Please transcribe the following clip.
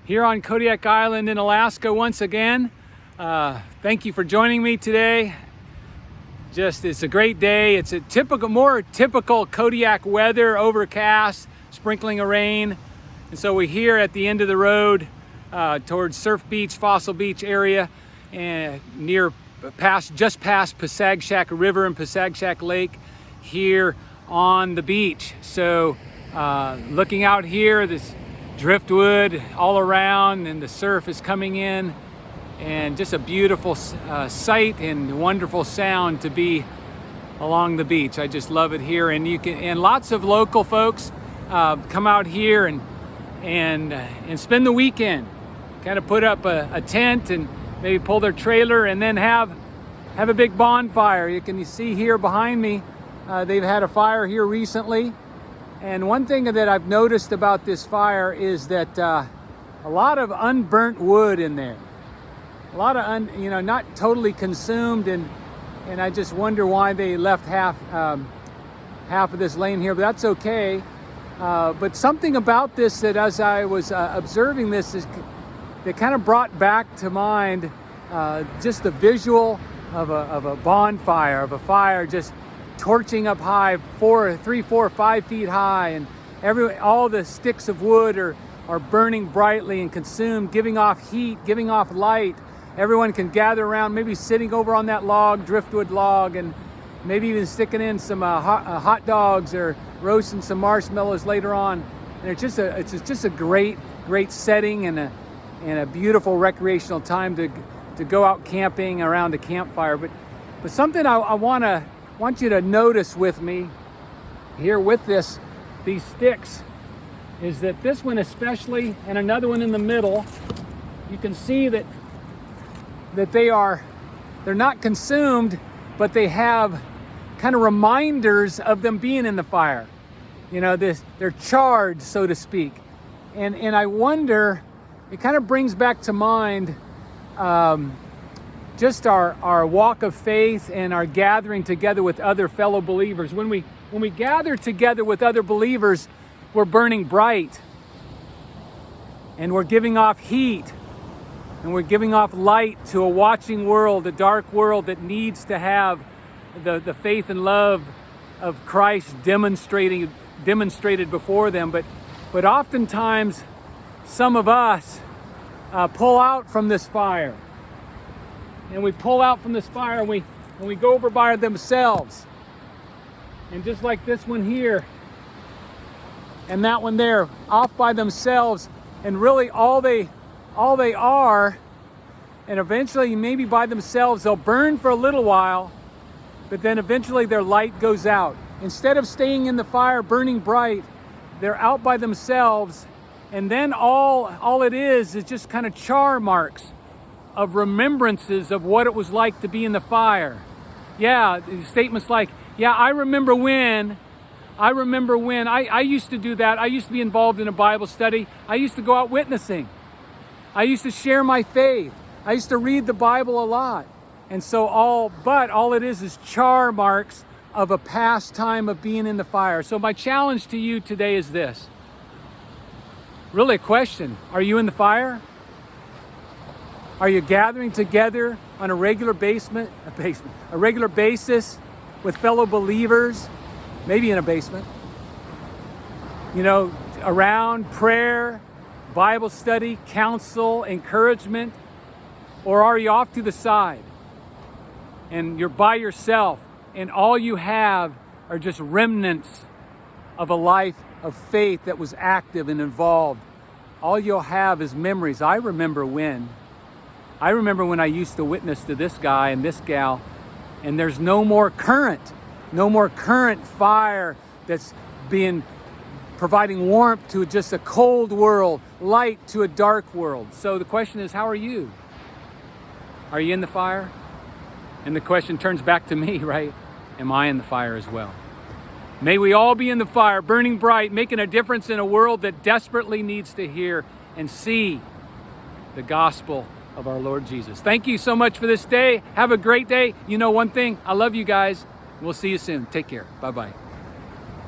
here on Kodiak Island in Alaska once again. Thank you for joining me today. It's a great day. It's a more typical Kodiak weather, overcast, sprinkling of rain. And so we're here at the end of the road towards Surf Beach, Fossil Beach area, and just past Pasagshak River and Pasagshak Lake here on the beach. So looking out here, this driftwood all around, and the surf is coming in, and just a beautiful sight and wonderful sound to be along the beach. I just love it here, and lots of local folks come out here and spend the weekend. Kind of put up a tent and maybe pull their trailer and then have a big bonfire. You can see here behind me, they've had a fire here recently. And one thing that I've noticed about this fire is that a lot of unburnt wood in there. A lot of not totally consumed, and I just wonder why they left half of this laying here, but that's okay. But something about this that as I was observing this that kind of brought back to mind just the visual of a bonfire, of a fire just torching up high, 3, 4, 5 feet high, and all the sticks of wood are burning brightly and consumed, giving off heat, giving off light. Everyone can gather around, maybe sitting over on that driftwood log, and maybe even sticking in some hot dogs or roasting some marshmallows later on. And it's just a great setting and a beautiful recreational time to go out camping around a campfire. But something I want you to notice with me here with these sticks is that this one especially, and another one in the middle, you can see that they're not consumed, but they have kind of reminders of them being in the fire. They're charred, so to speak. And I wonder, it kind of brings back to mind just our walk of faith and our gathering together with other fellow believers. When we gather together with other believers, we're burning bright, and we're giving off heat, and we're giving off light to a watching world, a dark world that needs to have the faith and love of Christ demonstrated before them. But oftentimes, some of us pull out from this fire. And we pull out from this fire, and we go over by themselves. And just like this one here and that one there, off by themselves, and really all they are, and eventually maybe by themselves, they'll burn for a little while, but then eventually their light goes out. Instead of staying in the fire burning bright, they're out by themselves, and then all it is just kind of char marks of remembrances of what it was like to be in the fire. Yeah, statements like, yeah, I remember when I used to do that. I used to be involved in a Bible study. I used to go out witnessing. I used to share my faith. I used to read the Bible a lot. And so all it is char marks of a past time of being in the fire. So my challenge to you today is this. Really a question. Are you in the fire? Are you gathering together on a regular basis with fellow believers, maybe in a basement, around prayer, Bible study, counsel, encouragement? Or are you off to the side and you're by yourself, and all you have are just remnants of a life of faith that was active and involved? All you'll have is memories. I remember when I used to witness to this guy and this gal, and there's no more current fire that's providing warmth to just a cold world, light to a dark world. So the question is, how are you? Are you in the fire? And the question turns back to me, right? Am I in the fire as well? May we all be in the fire, burning bright, making a difference in a world that desperately needs to hear and see the gospel of our Lord Jesus. Thank you so much for this day. Have a great day. One thing, I love you guys. We'll see you soon. Take care. Bye-bye.